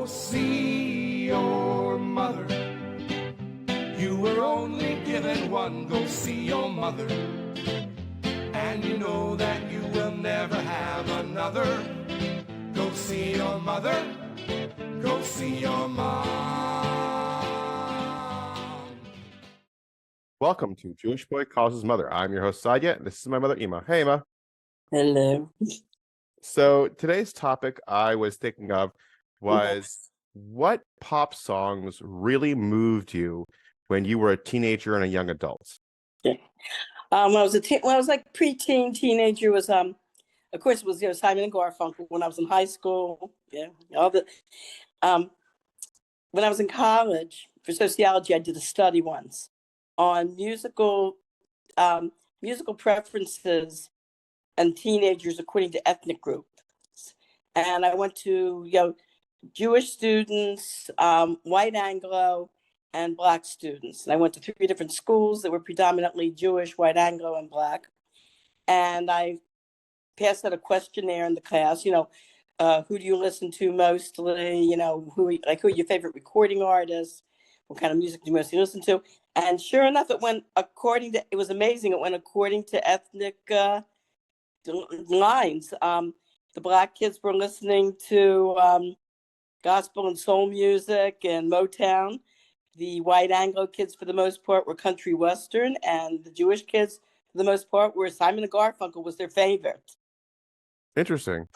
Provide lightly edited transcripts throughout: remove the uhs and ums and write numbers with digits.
see your mother. You were only given one, go see your mother. And you know that you will never have another. Go see your mother, go see your mom. Welcome to Jewish Boy Calls His Mother. I'm your host, Sadia, and this is my mother, Ima. Hey, Ima. Hello. So today's topic I was thinking of was what pop songs really moved you when you were a teenager and a young adult? Yeah. When I was like preteen, teenager, was of course it was Simon and Garfunkel. When I was in high school, all the when I was in college for sociology, I did a study once on musical preferences and teenagers according to ethnic groups. And I went to Jewish students, white Anglo, and Black students. And I went to 3 different schools that were predominantly Jewish, white Anglo, and Black. And I passed out a questionnaire in the class, who do you listen to mostly? Who are your favorite recording artists? What kind of music do you mostly listen to? And sure enough, it went it was amazing. It went according to ethnic lines. The Black kids were listening to gospel and soul music and Motown. The white Anglo kids, for the most part, were country western, and the Jewish kids, for the most part, were Simon and Garfunkel was their favorite. Interesting.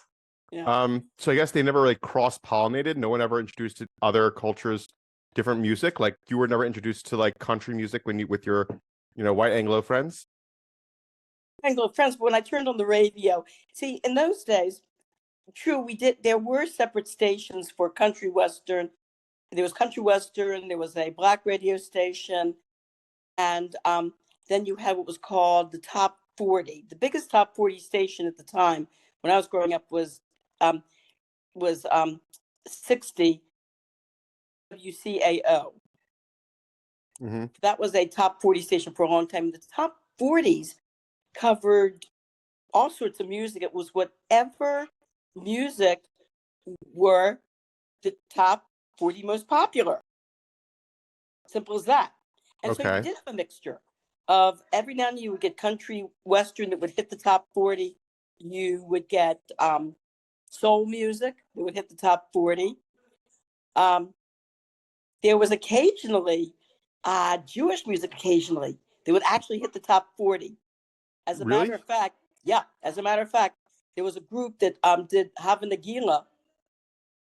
Yeah. So I guess they never really cross-pollinated. No one ever introduced other cultures, different music. Like you were never introduced to like country music with your, white Anglo friends. Anglo friends, but when I turned on the radio, see, in those days, true, there were separate stations for country western. There was country western, there was a Black radio station, and then you had what was called the Top 40. The biggest Top 40 station at the time when I was growing up was 60 WCAO. Mm-hmm. That was a Top 40 station for a long time. The Top 40s covered all sorts of music. It was whatever music were the top 40 most popular. Simple as that. And so you did have a mixture of every now and then you would get country western that would hit the top 40. You would get soul music that would hit the top 40. There was occasionally Jewish music occasionally that would actually hit the top 40. As a matter of fact, there was a group that did Hava Nagila,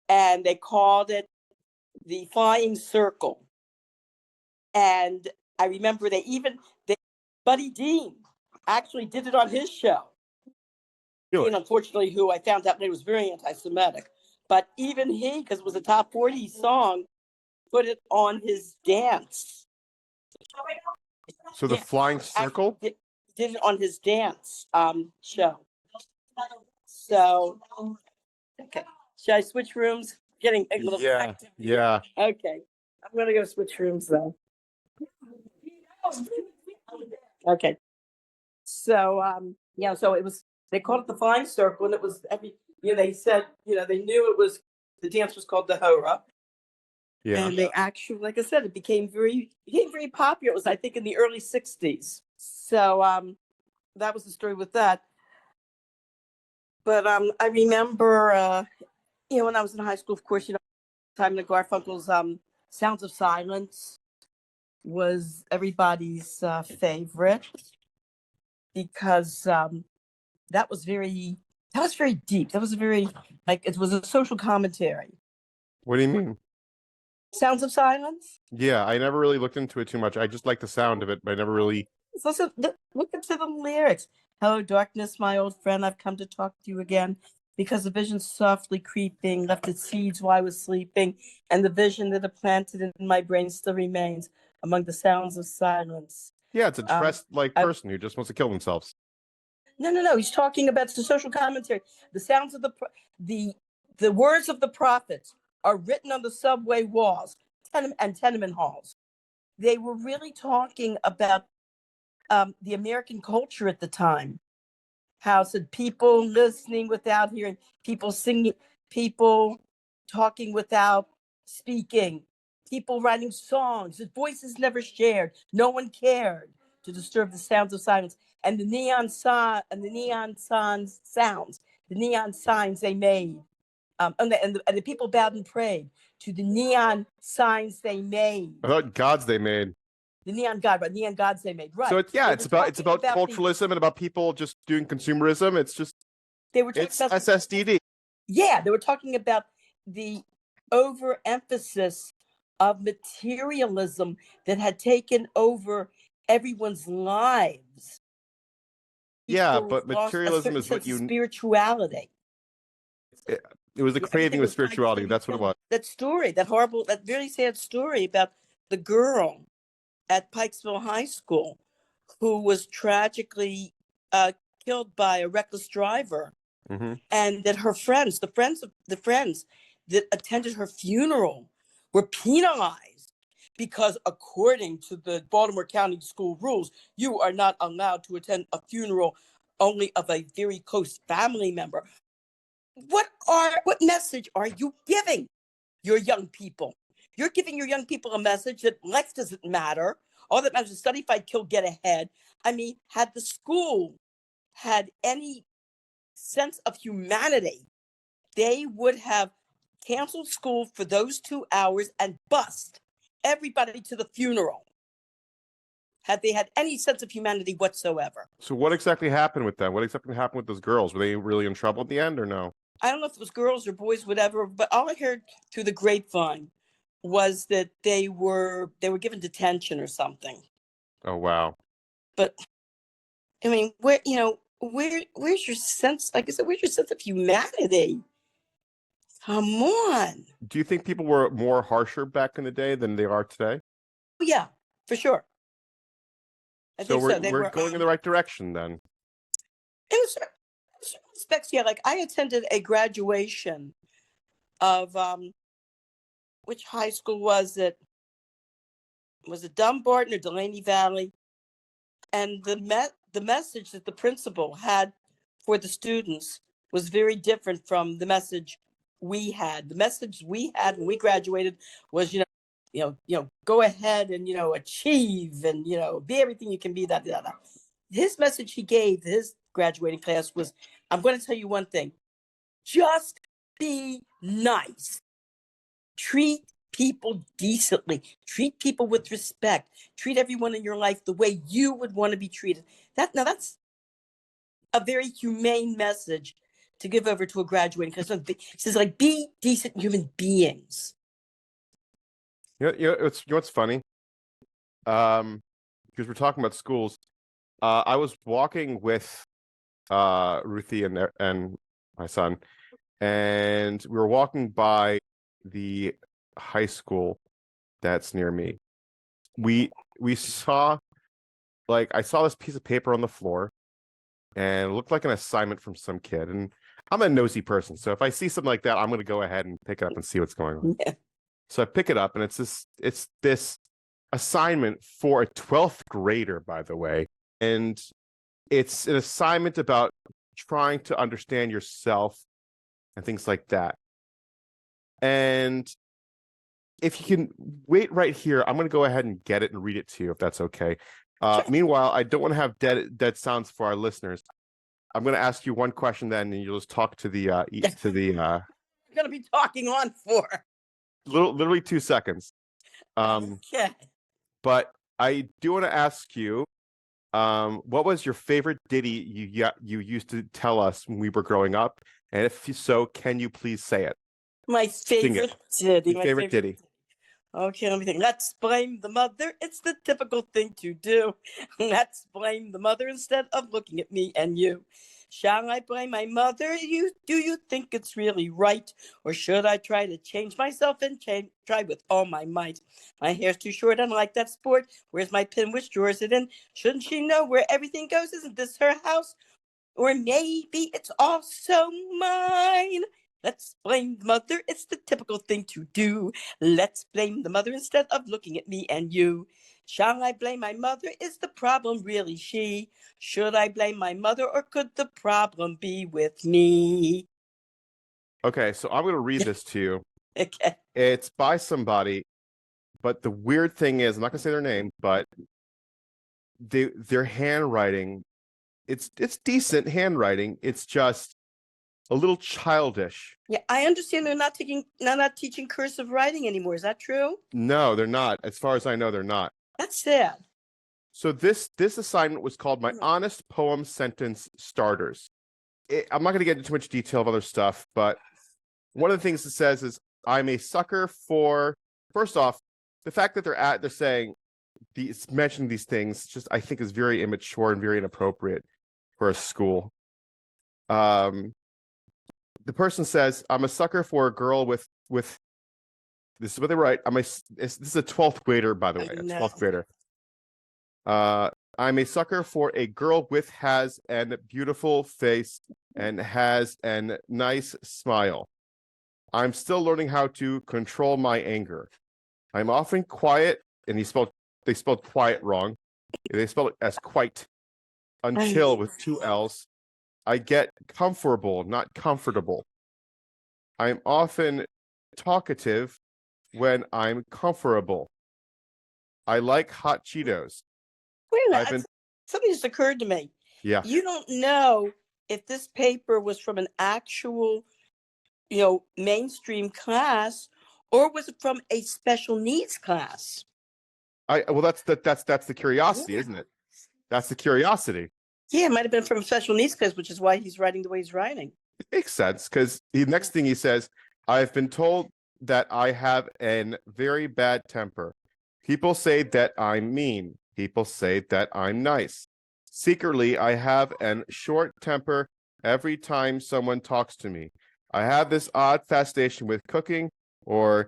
and they called it the Flying Circle. And I remember Buddy Dean actually did it on his show. Really? And unfortunately, who I found out later was very anti-Semitic. But even he, because it was a top 40 song, put it on his dance. So the Flying Circle? Did it on his dance show. So, okay. Should I switch rooms? Getting a little active. Yeah. Okay. I'm going to go switch rooms though. Okay. So, so it was, they called it the Flying Circle, and it was they said, they knew the dance was called the Hora. Yeah. And they actually, like I said, it became very popular. It was, I think, in the early 60s. So that was the story with that. But I remember, when I was in high school, of course, Simon and Garfunkel's Sounds of Silence was everybody's favorite because that was very deep. That was it was a social commentary. What do you mean? Sounds of Silence? Yeah, I never really looked into it too much. I just like the sound of it, but I never really... Listen, look into the lyrics. Hello, darkness, my old friend. I've come to talk to you again because the vision softly creeping left its seeds while I was sleeping, and the vision that it planted in my brain still remains among the sounds of silence. Yeah, it's a depressed person who just wants to kill themselves. No. He's talking about the social commentary. The sounds of the words of the prophets are written on the subway walls and tenement halls. They were really talking about the American culture at the time. How said people listening without hearing, people singing, people talking without speaking, people writing songs, the voices never shared, no one cared to disturb the sounds of silence. And the neon sounds, the neon signs they made, and the people bowed and prayed to the neon signs they made. I thought gods they made. The neon gods they made. Right. So it's They it's were about talking about culturalism and about people just doing consumerism. It's just They were talking it's about SSDD. Yeah, they were talking about the overemphasis of materialism that had taken over everyone's lives. Yeah, People but lost a materialism certain is what sense of you. spirituality. It was a Yeah, craving everything of was tied spirituality. to That's what it was. that story, that horrible, that very sad story about the girl at Pikesville High School who was tragically killed by a reckless driver, Hmm. and that her friends, the friends that attended her funeral, were penalized because, according to the Baltimore County school rules, you are not allowed to attend a funeral only of a very close family member. What message are you giving your young people? You're giving your young people a message that life doesn't matter. All that matters is study, fight, kill, get ahead. I mean, had the school had any sense of humanity, they would have canceled school for those 2 hours and bussed everybody to the funeral. Had they had any sense of humanity whatsoever. So what exactly happened with them? What exactly happened with those girls? Were they really in trouble at the end or no? I don't know if it was girls or boys, whatever, but all I heard through the grapevine was that they were given detention or something. Oh wow. But I mean, where's your sense? Like I said, where's your sense of humanity? Come on. Do you think people were more harsher back in the day than they are today? Oh, yeah, for sure. I So think so. They we're were going in the right direction then. in certain respects, yeah. Like I attended a graduation of which high school was it? Was it Dumbarton or Delaney Valley? And the message that the principal had for the students was very different from the message we had. The message we had when we graduated was, go ahead and achieve and be everything you can be. That. His message he gave his graduating class was, "I'm going to tell you one thing: just be nice. Treat people decently. Treat people with respect. Treat everyone in your life the way you would want to be treated." That's a very humane message to give over to a graduating class. It says, like, be decent human beings. What's funny? Because we're talking about schools. I was walking with Ruthie and my son, and we were walking by the high school that's near me. We saw, like, I saw this piece of paper on the floor, and it looked like an assignment from some kid. And I'm a nosy person, so if I see something like that, I'm going to go ahead and pick it up and see what's going on. Yeah. So I pick it up, and it's this assignment for a 12th grader, by the way, and it's an assignment about trying to understand yourself and things like that. And if you can wait right here, I'm going to go ahead and get it and read it to you, if that's okay. Sure. Meanwhile, I don't want to have dead sounds for our listeners. I'm going to ask you one question, then, and you'll just talk to the You're going to be talking on for literally 2 seconds. okay. But I do want to ask you, what was your favorite ditty you used to tell us when we were growing up? And if so, can you please say it? My favorite ditty. Your favorite ditty. Okay, let me think. Let's blame the mother. It's the typical thing to do. Let's blame the mother instead of looking at me and you. Shall I blame my mother? Do you think it's really right? Or should I try to change myself and try with all my might? My hair's too short, unlike that sport. Where's my pin? Which drawer is it in? Shouldn't she know where everything goes? Isn't this her house? Or maybe it's also mine. Let's blame the mother. It's the typical thing to do. Let's blame the mother instead of looking at me and you. Shall I blame my mother? Is the problem really she? Should I blame my mother, or could the problem be with me? Okay, so I'm going to read this to you. Okay. It's by somebody, but the weird thing is, I'm not gonna say their name, but their handwriting, it's decent handwriting. It's just a little childish. Yeah, I understand they're not teaching cursive writing anymore. Is that true? No, they're not. As far as I know, they're not. That's sad. So this assignment was called My Honest Poem Sentence Starters. I'm not going to get into too much detail of other stuff, but one of the things it says is, I'm a sucker for, first off, the fact that they're saying these, mentioning these things, just I think is very immature and very inappropriate for a school. The person says, I'm a sucker for a girl with this is what they write. This is a 12th grader, by the way, a 12th grader. I'm a sucker for a girl with has an beautiful face and has a nice smile. I'm still learning how to control my anger. I'm often quiet, and they spelled quiet wrong. They spelled it as quite, until with 2 L's. I get comfortable, not comfortable. I'm often talkative when I'm comfortable. I like hot Cheetos. Wait a minute. Something just occurred to me. Yeah. You don't know if this paper was from an actual, mainstream class, or was it from a special needs class? Well, that's the curiosity, isn't it? That's the curiosity. Yeah, it might have been from a special needs class, which is why he's writing the way he's writing. It makes sense, because the next thing he says, I've been told that I have a very bad temper. People say that I'm mean. People say that I'm nice. Secretly, I have a short temper every time someone talks to me. I have this odd fascination with cooking or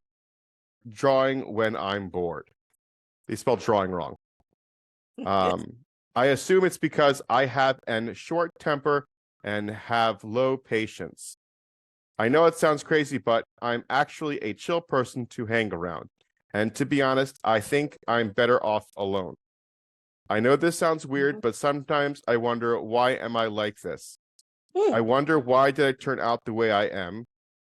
drawing when I'm bored. They spelled drawing wrong. I assume it's because I have a short temper and have low patience. I know it sounds crazy, but I'm actually a chill person to hang around. And to be honest, I think I'm better off alone. I know this sounds weird, but sometimes I wonder, why am I like this? I wonder, why did I turn out the way I am?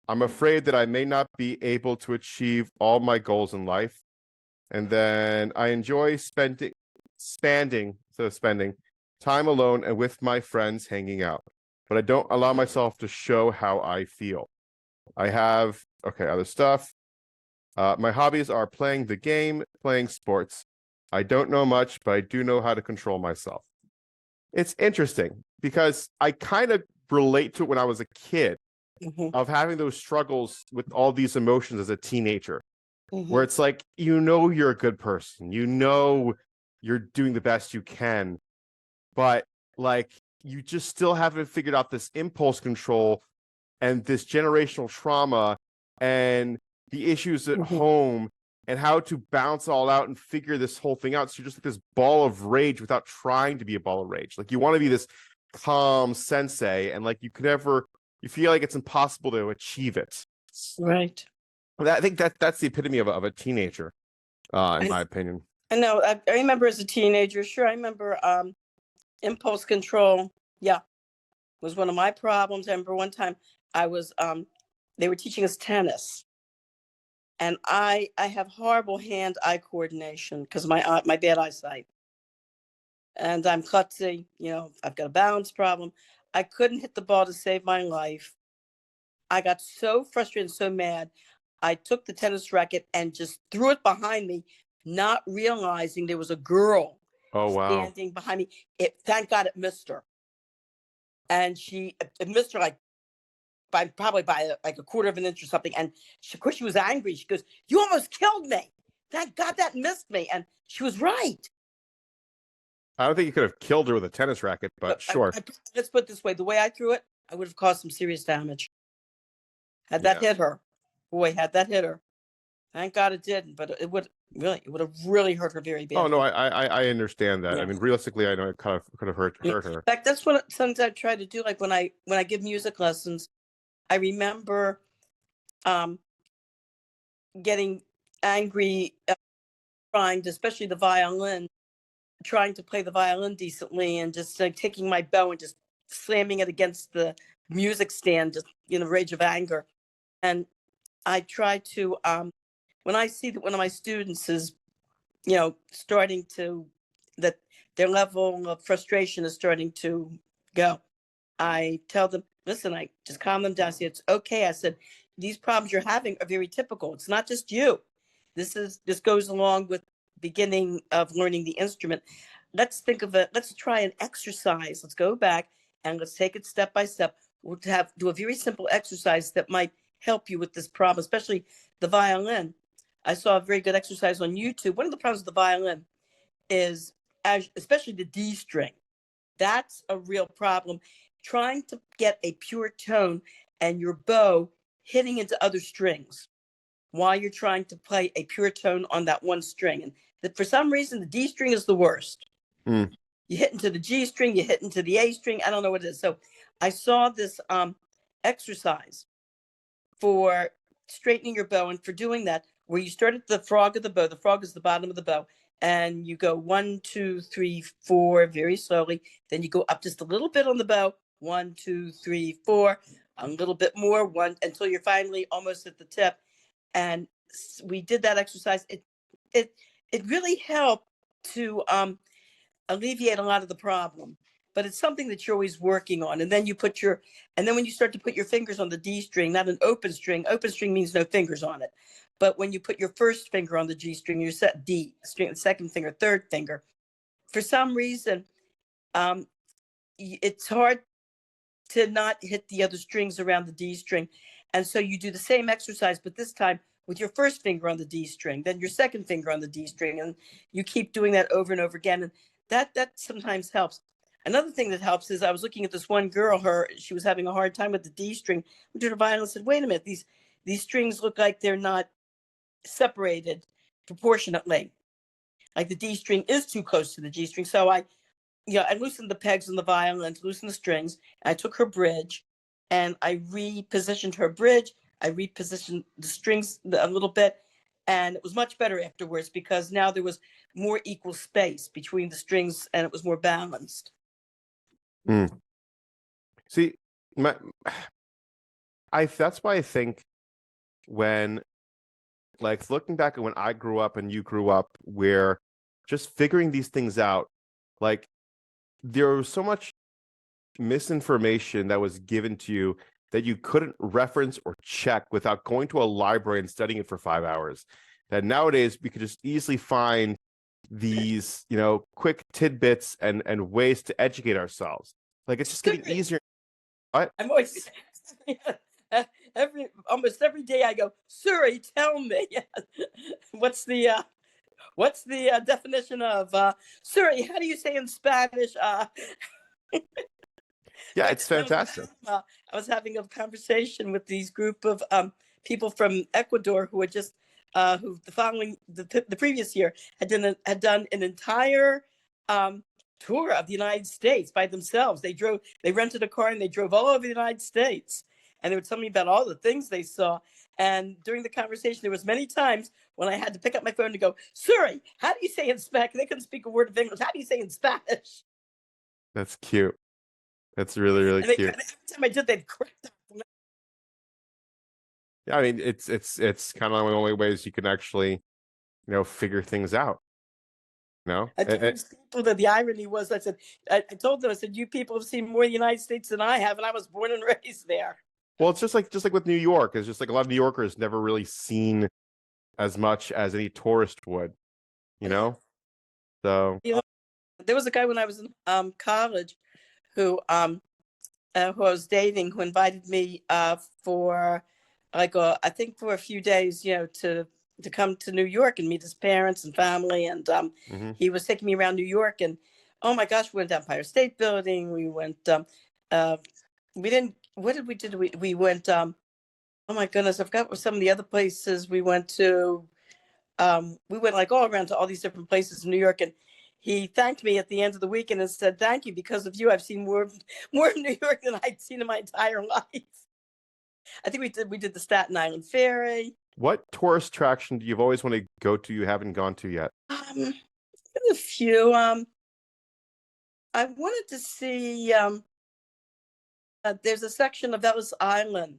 I'm afraid that I may not be able to achieve all my goals in life. And then I enjoy spending time alone and with my friends hanging out. But I don't allow myself to show how I feel. I have, other stuff. My hobbies are playing the game, playing sports. I don't know much, but I do know how to control myself. It's interesting because I kind of relate to it when I was a kid, of having those struggles with all these emotions as a teenager, where it's like, you're a good person, you're doing the best you can, but like, you just still haven't figured out this impulse control and this generational trauma and the issues at home and how to balance all out and figure this whole thing out. So you're just like this ball of rage without trying to be a ball of rage. Like, you want to be this calm sensei, and like, you feel like it's impossible to achieve it. Right. I think that's the epitome of a teenager, in my opinion. I know. I remember as a teenager. Sure, I remember impulse control. Yeah, was one of my problems. I remember one time I was they were teaching us tennis, and I have horrible hand-eye coordination because of my bad eyesight, and I'm klutzy. I've got a balance problem. I couldn't hit the ball to save my life. I got so frustrated and so mad. I took the tennis racket and just threw it behind me, not realizing there was a girl standing behind me. Thank God it missed her. And it missed her probably by like a quarter of an inch or something. And of course she was angry. She goes, "You almost killed me. Thank God that missed me." And she was right. I don't think you could have killed her with a tennis racket, but sure. Let's put it this way. The way I threw it, I would have caused some serious damage. Had that hit her. Boy, had that hit her. Thank God it didn't, but it would have really hurt her very badly. Oh no, I understand that. Yeah. I mean, realistically, I know it could have hurt her. In fact, that's what sometimes I try to do. Like when I give music lessons, I remember getting angry, trying to, especially the violin, trying to play the violin decently, and just taking my bow and just slamming it against the music stand, just rage of anger. And I try to, when I see that one of my students is, starting to, that their level of frustration is starting to go, I tell them, listen, I just calm them down. I say, it's okay. I said, these problems you're having are very typical. It's not just you. This goes along with beginning of learning the instrument. Let's think of it. Let's try an exercise. Let's go back and let's take it step by step. We'll do a very simple exercise that might help you with this problem, especially the violin. I saw a very good exercise on YouTube. One of the problems with the violin is, especially the D string. That's a real problem. Trying to get a pure tone and your bow hitting into other strings while you're trying to play a pure tone on that one string. And that for some reason, the D string is the worst. Mm. You hit into the G string, you hit into the A string. I don't know what it is. So I saw this exercise for straightening your bow, and for doing that, where you start at the frog of the bow. The frog is the bottom of the bow, and you go 1, 2, 3, 4 very slowly. Then you go up just a little bit on the bow. 1, 2, 3, 4, a little bit more, one, until you're finally almost at the tip. And we did that exercise. It really helped to alleviate a lot of the problem. But it's something that you're always working on. And then when you start to put your fingers on the D string, not an open string means no fingers on it. But when you put your first finger on the G string, you set D string, second finger, third finger. For some reason, it's hard to not hit the other strings around the D string. And so you do the same exercise, but this time with your first finger on the D string, then your second finger on the D string, and you keep doing that over and over again. And that sometimes helps. Another thing that helps is I was looking at this one girl, she was having a hard time with the D string. I did a violin and said, wait a minute, these strings look like they're not separated proportionately. Like the D string is too close to the G string. So I loosened the pegs on the violin, loosened the strings, and I took her bridge and I repositioned her bridge. I repositioned the strings a little bit, and it was much better afterwards because now there was more equal space between the strings and it was more balanced. Mm. See, that's why I think when, like, looking back at when I grew up and you grew up, where just figuring these things out, like, there was so much misinformation that was given to you that you couldn't reference or check without going to a library and studying it for 5 hours. That nowadays we could just easily find these, quick tidbits and ways to educate ourselves. Like, it's just getting easier. What? I'm always almost every day I go, Siri, tell me what's the definition of Siri? How do you say in Spanish? Yeah, it's fantastic. I was having a conversation with these group of people from Ecuador who had just who the previous year had done an entire tour of the United States by themselves. They rented a car and they drove all over the United States, and they were telling me about all the things they saw. And during the conversation, there was many times when I had to pick up my phone to go, Siri, how do you say in Spanish? They couldn't speak a word of English. How do you say in Spanish? That's cute. That's really, really cute. Every time I did, they'd correct them. Yeah, I mean, it's kind of one of the only ways you can actually, figure things out. I told these people that the irony was, I told them, you people have seen more of the United States than I have, and I was born and raised there. Well, it's just like with New York. It's just like a lot of New Yorkers never really seen as much as any tourist would, So there was a guy when I was in college who I was dating, who invited me for I think for a few days, to come to New York and meet his parents and family. And he was taking me around New York, and oh my gosh, we went to Empire State Building. We went, what did we do? We went, oh my goodness, I forgot what some of the other places we went to. We went like all around to all these different places in New York, and he thanked me at the end of the weekend and said, thank you, because of you, I've seen more of New York than I'd seen in my entire life. I think we did the Staten Island Ferry. What tourist attraction do you always want to go to you haven't gone to yet? A few. I wanted to see, there's a section of Ellis Island.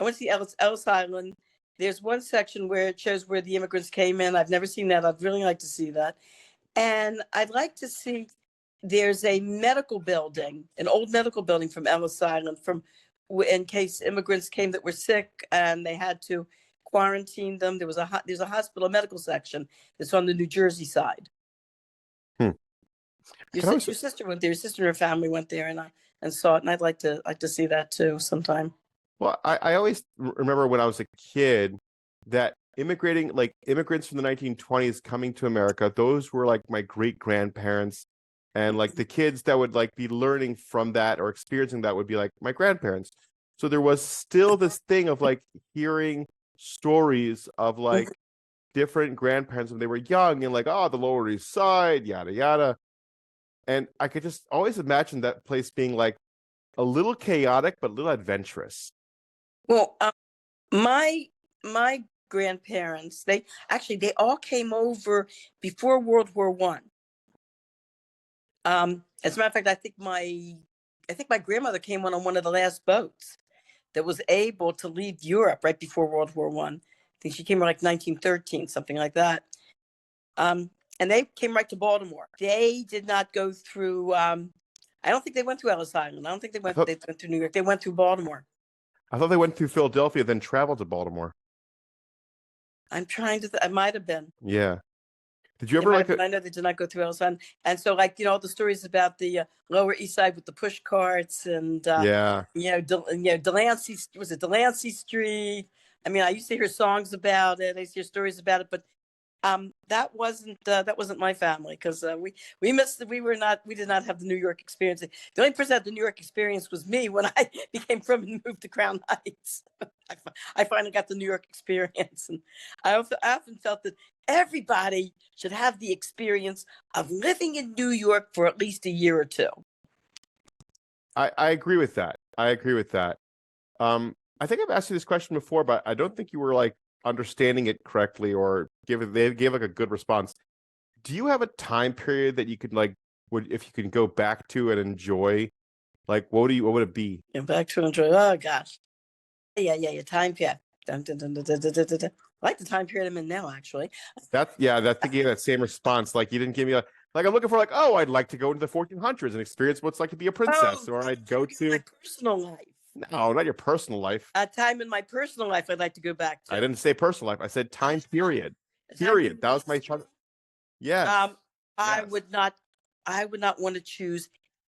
I went to see Ellis Island there's one section where it shows where the immigrants came in. I've never seen that. I'd really like to see that. And I'd like to see, there's a medical building, an old medical building from Ellis Island, in case immigrants came that were sick and they had to quarantine them. There's a hospital medical section that's on the New Jersey side. Hmm. Your sister went there. Your sister and her family went there, and saw it. And I'd like to see that too sometime. Well, I always remember when I was a kid that immigrants from the 1920s coming to America, those were like my great grandparents, and like the kids that would like be learning from that or experiencing that would be like my grandparents. So there was still this thing of like hearing stories of like different grandparents when they were young and like, oh, the Lower East Side, yada yada. And I could just always imagine that place being like a little chaotic but a little adventurous. Well, my grandparents, they all came over before World War One. As a matter of fact, I think my grandmother came on one of the last boats that was able to leave Europe right before World War One. I think she came in like 1913, something like that. And they came right to Baltimore. They did not go through. I don't think they went through Ellis Island. I don't think they went through New York. They went through Baltimore. I thought they went through Philadelphia, then traveled to Baltimore. I'm trying to. I might have been. Yeah. Did you ever I know they did not go through Ellis Island, and so like all the stories about the Lower East Side with the push carts and Delancey, was it Delancey Street? I mean, I used to hear songs about it. I used to hear stories about it, but that wasn't my family, because we did not have the New York experience. The only person that had the New York experience was me when I became from and moved to Crown Heights. I finally got the New York experience, and I often felt that everybody should have the experience of living in New York for at least a year or two. I agree with that. I think I've asked you this question before, but I don't think you were like understanding it correctly or they gave like a good response. Do you have a time period that you could like if you can go back to and enjoy? Like what would it be? And back to enjoy. Oh gosh. Yeah. Time period. Dun, dun, dun, dun, dun, dun, dun, dun. I like the time period I'm in now, actually. That gave that same response. Like you didn't give me like I'm looking for like, oh, I'd like to go into the 1400s and experience what it's like to be a princess, or I'd go to my personal life. No, not your personal life. A time in my personal life I'd like to go back to. I didn't say personal life. I said time period. Period. That was my choice. Yeah. I would not want to choose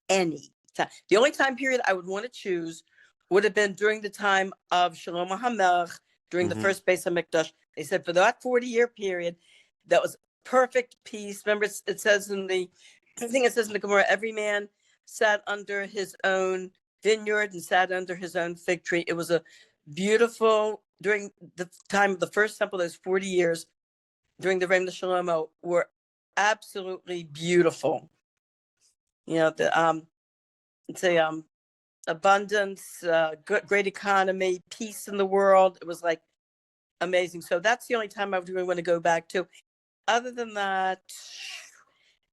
any time. The only time period I would want to choose would have been during the time of Shalom HaMelech, during the first Beis HaMikdash. They said for that 40-year period, that was perfect peace. Remember, it says in the Gemara, every man sat under his own vineyard and sat under his own fig tree. It was a beautiful, during the time of the first temple, those 40 years during the reign of Shlomo were absolutely beautiful. Abundance, great economy, peace in the world. It was like amazing. So that's the only time I would really want to go back to. Other than that,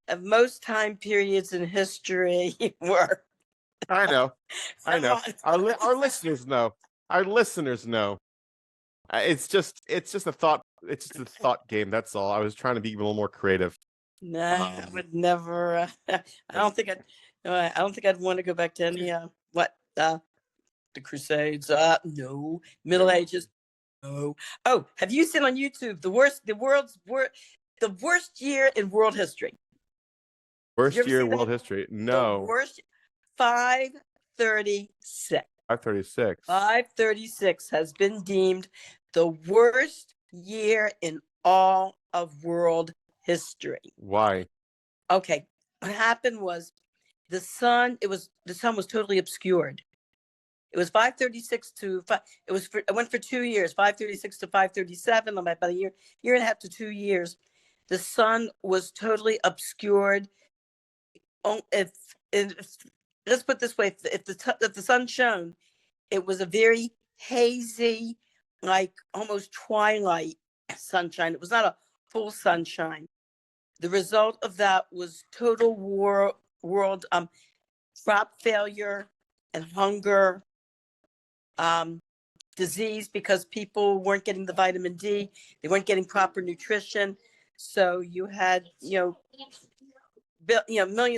of most time periods in history were. I know. Our listeners know. It's just a thought. It's just a thought game. That's all. I was trying to be a little more creative. No, I would never. I don't think I'd want to go back to any the Crusades. No. Middle Ages. No. Oh, have you seen on YouTube the worst year in world history? Worst year in world history? No. The worst. 536. 536. 536 has been deemed the worst year in all of world history. Why? Okay, what happened was the sun was totally obscured. It was 536 to 5. It went for 2 years, 536 to 537, about a year and a half to 2 years. The sun was totally obscured. Let's put it this way: if the sun shone, it was a very hazy, like almost twilight sunshine. It was not a full sunshine. The result of that was total world crop failure and hunger. disease because people weren't getting the vitamin D, they weren't getting proper nutrition. So you had, millions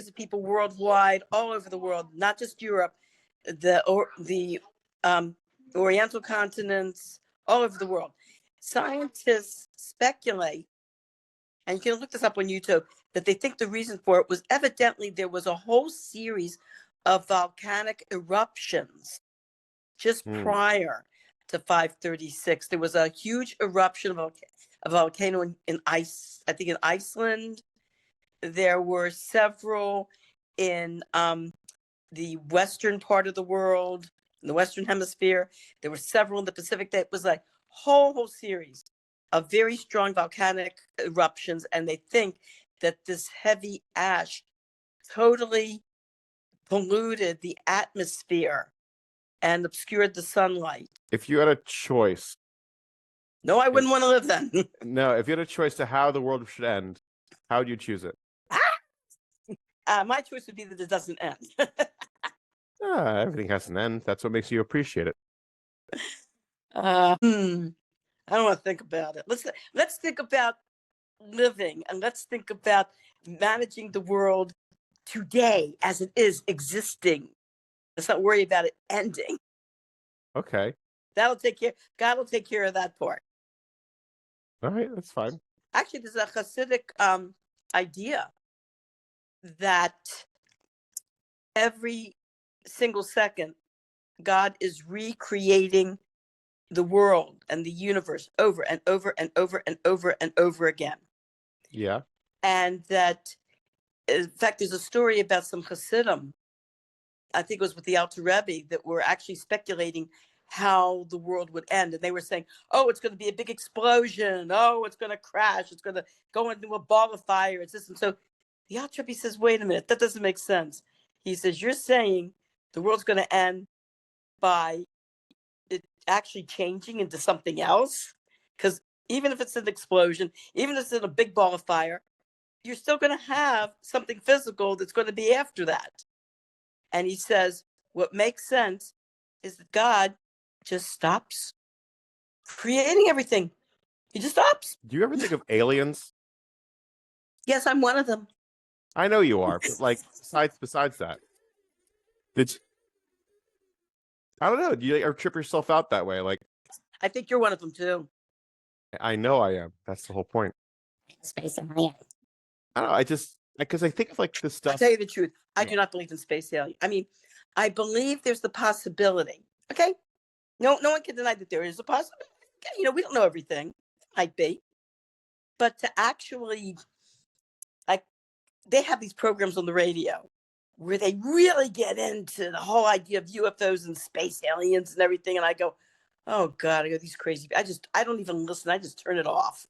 of people worldwide, all over the world, not just Europe, the Oriental continents, all over the world. Scientists speculate, and you can look this up on YouTube, that they think the reason for it was evidently there was a whole series of volcanic eruptions just prior to 536. There was a huge eruption of a volcano in Iceland. There were several in the western part of the world, in the Western Hemisphere. There were several in the Pacific. That was like whole series of very strong volcanic eruptions. And they think that this heavy ash totally polluted the atmosphere and obscured the sunlight. If you had a choice. No, I wouldn't want to live then. No, if you had a choice to how the world should end, how would you choose it? My choice would be that it doesn't end. Everything has an end. That's what makes you appreciate it. I don't want to think about it. Let's think about living, and let's think about managing the world today as it is existing. Let's not worry about it ending. Okay. God will take care of that part. All right, that's fine. Actually, there's a Hasidic idea that every single second, God is recreating the world and the universe over and over and over and over and over again. Yeah. And that, in fact, there's a story about some Hasidim, I think it was with the Alter Rebbe, that were actually speculating how the world would end. And they were saying, oh, it's going to be a big explosion. Oh, it's going to crash. It's going to go into a ball of fire. It's this. And so the Alter Rebbe says, wait a minute, that doesn't make sense. He says, you're saying the world's going to end by it actually changing into something else? Because even if it's an explosion, even if it's in a big ball of fire, you're still going to have something physical that's going to be after that. And he says, what makes sense is that God just stops creating everything. He just stops. Do you ever think of aliens? Yes, I'm one of them. I know you are, but like besides that, I don't know. Do you ever trip yourself out that way? Like, I think you're one of them too. I know I am. That's the whole point. Space alien. I don't know. Because I think of like this I'll stuff. tell you the truth. I Yeah. do not believe in space alien. I mean, I believe there's the possibility. Okay. No one can deny that there is a possibility. Okay, we don't know everything. It might be. But to actually, like, they have these programs on the radio where they really get into the whole idea of UFOs and space aliens and everything. And I go, oh God, these crazy. I don't even listen. I just turn it off.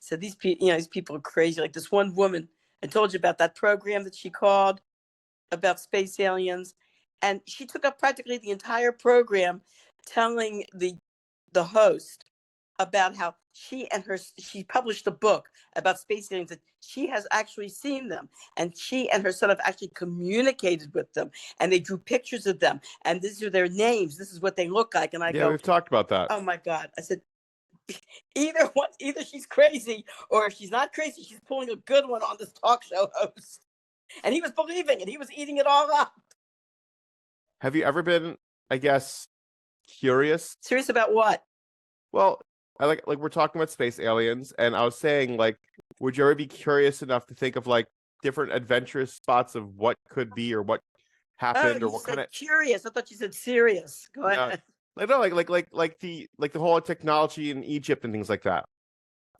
So these people are crazy. Like this one woman, I told you about that program that she called about space aliens. And she took up practically the entire program telling the host about how she published a book about space aliens, that she has actually seen them, and she and her son have actually communicated with them, and they drew pictures of them, and these are their names, this is what they look like. And I go, We've talked about that. oh my God. I said, either she's crazy, or if she's not crazy, she's pulling a good one on this talk show host. And he was believing it. He was eating it all up. Have you ever been, I guess, curious? Serious about what? Well, I like we're talking about space aliens, and I was saying, like, would you ever be curious enough to think of like different adventurous spots of what could be or what happened or you what said kind of curious. I thought you said serious. Go ahead. like no like the whole technology in Egypt and things like that,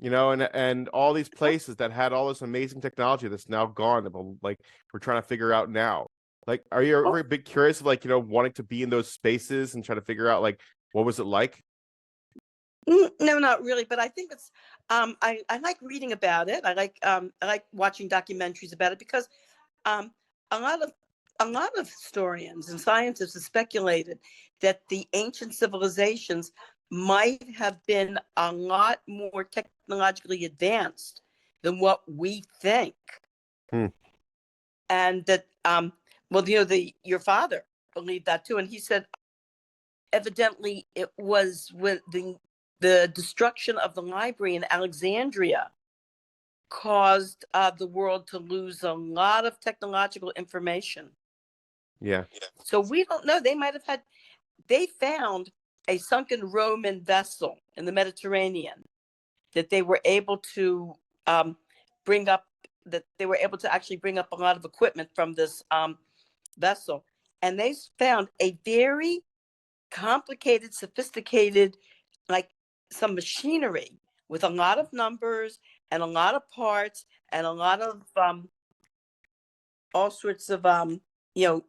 and all these places that had all this amazing technology that's now gone, but like we're trying to figure out now. Like, are you ever a bit curious of like wanting to be in those spaces and try to figure out like what was it like? No, not really. But I think it's I like reading about it. I like watching documentaries about it, because a lot of historians and scientists have speculated that the ancient civilizations might have been a lot more technologically advanced than what we think. And that your father believed that too. And he said evidently it was when the destruction of the library in Alexandria caused the world to lose a lot of technological information. Yeah. So we don't know. They found a sunken Roman vessel in the Mediterranean that they were able to bring up, that they were able to actually bring up a lot of equipment from this vessel. And they found a very complicated, sophisticated, like some machinery with a lot of numbers and a lot of parts and a lot of all sorts of you know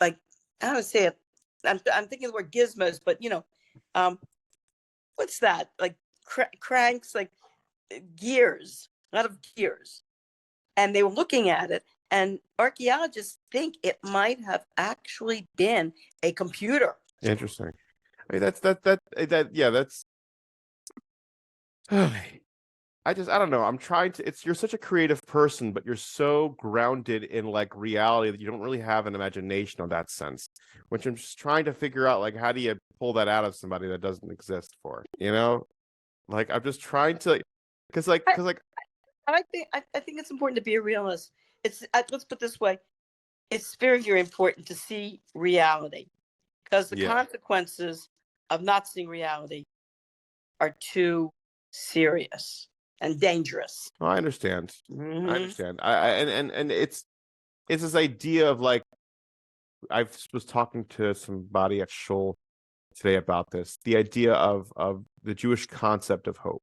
like, how to say it, I'm thinking the word gizmos, but what's that, like cranks, like gears, a lot of gears. And they were looking at it, and archaeologists think it might have actually been a computer. Interesting. I mean, yeah, that's. I don't know. I'm trying to. You're such a creative person, but you're so grounded in like reality that you don't really have an imagination on that sense. Which I'm just trying to figure out, like, how do you pull that out of somebody that doesn't exist for? Like I'm just trying to, because I think it's important to be a realist. Let's put it this way: it's very, very important to see reality, because the Yeah. consequences of not seeing reality are too serious and dangerous. I understand. Mhm. I understand. And it's this idea of like, I was talking to somebody at Shoal today about this. The idea of the Jewish concept of hope.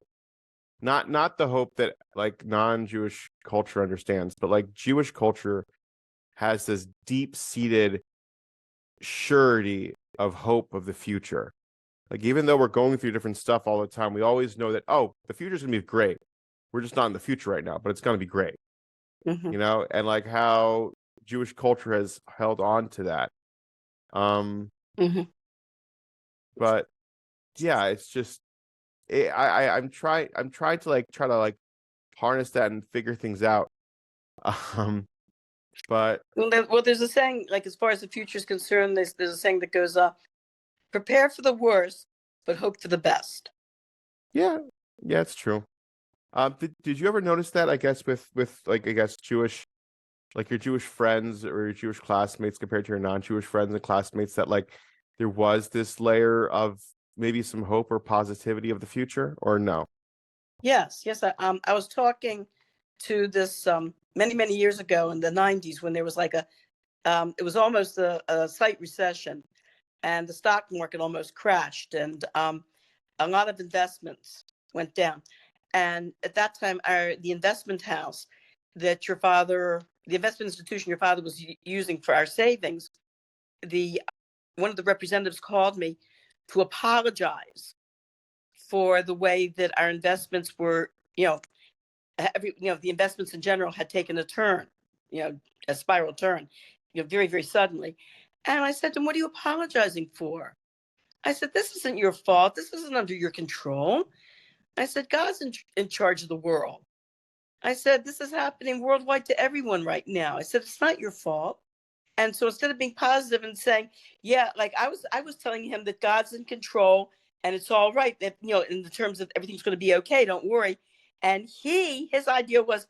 Not the hope that like non-Jewish culture understands, but like Jewish culture has this deep-seated surety of hope of the future. Like, even though we're going through different stuff all the time, we always know that, oh, the future's gonna be great. We're just not in the future right now, but it's gonna be great. Mhm. And like how Jewish culture has held on to that. Mhm. But yeah, it's just I'm trying to like harness that and figure things out. But Well, there's a saying, like, as far as the future is concerned, there's a saying that goes, prepare for the worst, but hope for the best. yeah, it's true. Did you ever notice that, I guess, with like, I guess, Jewish, like your Jewish friends or your Jewish classmates compared to your non-Jewish friends and classmates, that like there was this layer of maybe some hope or positivity of the future, or no? Yes, yes. I was talking to this many, many years ago in the 90s, when there was like it was almost a slight recession, and the stock market almost crashed, and a lot of investments went down. And at that time, the investment house that the investment institution your father was using for our savings, one of the representatives called me to apologize for the way that our investments were, the investments in general had taken a turn, a spiral turn, very, very suddenly. And I said to him, "What are you apologizing for?" I said, "This isn't your fault. This isn't under your control." I said, "God's in charge of the world." I said, "This is happening worldwide to everyone right now." I said, "It's not your fault." And so instead of being positive and saying, yeah, like I was telling him that God's in control and it's all right, that, in the terms of everything's going to be okay, don't worry. And his idea was,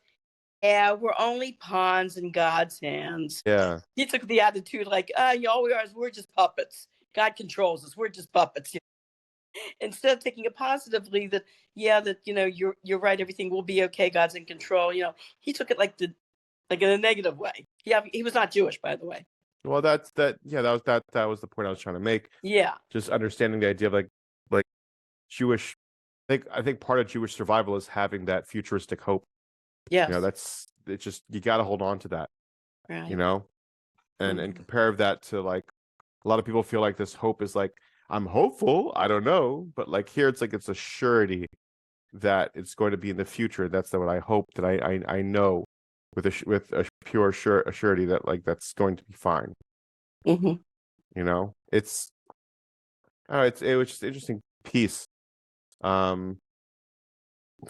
yeah, we're only pawns in God's hands. Yeah. He took the attitude like, all we are is we're just puppets. God controls us. We're just puppets. Instead of taking it positively, that, yeah, that, you're right, everything will be okay. God's in control. He took it like in a negative way. Yeah, he was not Jewish, by the way. Well, that's that. Yeah, that was the point I was trying to make. Yeah. Just understanding the idea of like Jewish. I think part of Jewish survival is having that futuristic hope. Yes. It's just, you got to hold on to that. Right. And compare that to, like, a lot of people feel like this hope is like, I'm hopeful, I don't know, but like here it's like it's a surety that it's going to be in the future. That's what I hope, that I know with a pure surety that like that's going to be fine. It's it was just an interesting piece.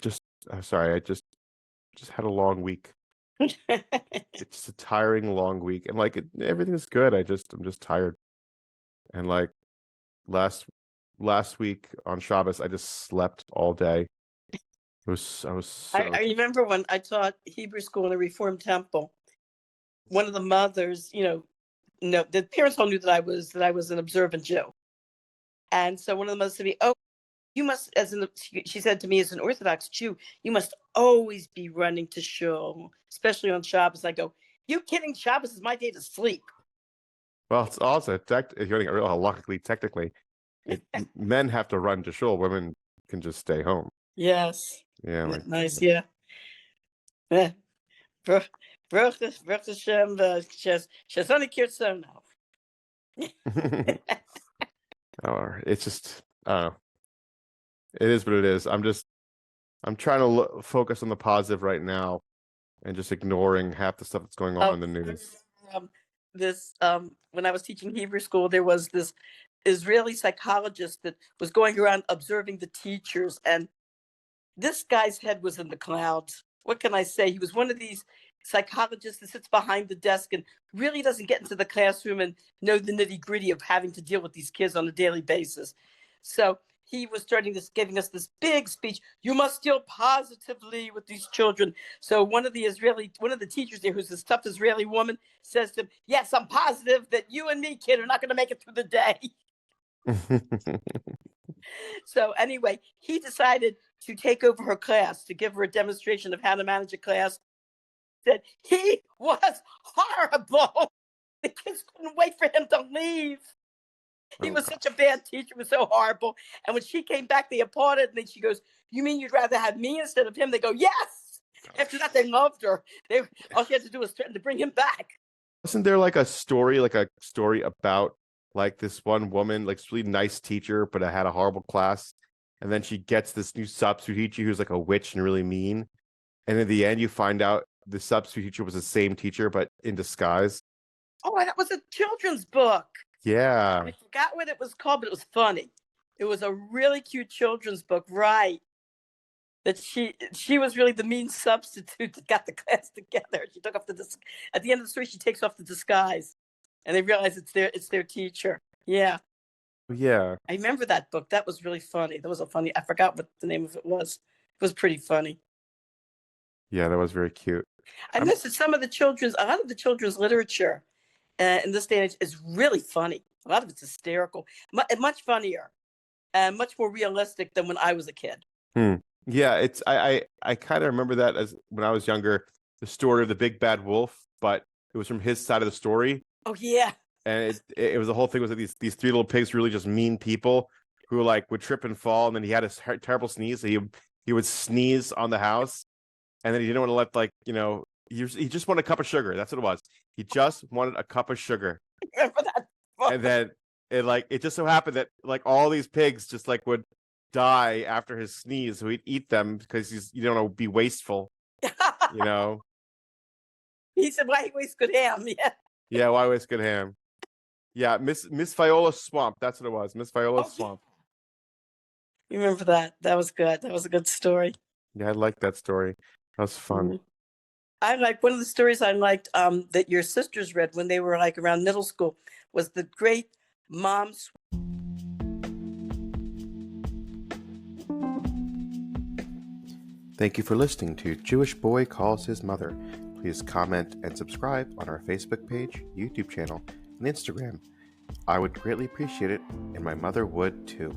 Just I'm sorry, I just had a long week. It's a tiring long week, and like everything's good. I'm just tired. And like last week on Shabbos, I just slept all day. I was so I remember when I taught Hebrew school in a Reformed temple. One of the mothers, no, the parents all knew that I was an observant Jew, and so one of the mothers said to me, "Oh, you must," she said to me, as an Orthodox Jew, "you must always be running to shul, especially on Shabbos." I go, "You kidding? Shabbos is my day to sleep." well. It's also if you're real halachically, technically, men have to run to shul. Women can just stay home. Yes. Yeah, like, Nice. Yeah. Eh, Baruch Hashem, Shazani Kirtzono. or it's just it is what it is. I'm trying to focus on the positive right now, and just ignoring half the stuff that's going on in the news. When I was teaching Hebrew school, there was this Israeli psychologist that was going around observing the teachers, and this guy's head was in the clouds. What can I say? He was one of these psychologists that sits behind the desk and really doesn't get into the classroom and know the nitty-gritty of having to deal with these kids on a daily basis. So he was giving us this big speech. You must deal positively with these children. So one of the teachers there, who's this tough Israeli woman, says to him, "Yes, I'm positive that you and me, kid, are not going to make it through the day." So anyway, he decided to take over her class, to give her a demonstration of how to manage a class. Said he was horrible. The kids couldn't wait for him to leave. He was such a bad teacher, was so horrible. And when she came back, they applauded, and then she goes, "You mean you'd rather have me instead of him?" They go, "Yes." After that, they loved her. All she had to do was threaten to bring him back. Wasn't there like a story about like this one woman, like this really nice teacher, but I had a horrible class, and then she gets this new substitute teacher who's like a witch and really mean, and in the end, you find out the substitute teacher was the same teacher but in disguise. Oh, that was a children's book. Yeah. I forgot what it was called, but it was funny. It was a really cute children's book, right? That she was really the mean substitute that got the class together. She took off at the end of the story, she takes off the disguise, and they realize it's their teacher. Yeah. Yeah. I remember that book. That was really funny. I forgot what the name of it was. It was pretty funny. Yeah, that was very cute. I noticed that a lot of the children's literature in this day and age is really funny. A lot of it's hysterical, much funnier and much more realistic than when I was a kid. Yeah, I kind of remember that as when I was younger, the story of the big bad wolf, but it was from his side of the story. Oh yeah. And it was the whole thing was that these three little pigs were really just mean people who like would trip and fall, and then he had a terrible sneeze, so he would sneeze on the house, and then he didn't want to let he just wanted a cup of sugar. That's what it was. He just wanted a cup of sugar. Remember that book? And then it just so happened that like all these pigs just like would die after his sneeze, so he'd eat them because you don't want to be wasteful, He said, "Why waste good ham?" Yeah. Yeah, why waste good ham? Yeah, Miss Viola's Swamp. That's what it was. Miss Viola's Swamp. You remember that? That was good. That was a good story. Yeah, I liked that story. That was fun. Mm-hmm. I like one of the stories I liked that your sisters read when they were like around middle school was the great Mom. Thank you for listening to Jewish Boy Calls His Mother. Please comment and subscribe on our Facebook page, YouTube channel, and Instagram. I would greatly appreciate it, and my mother would too.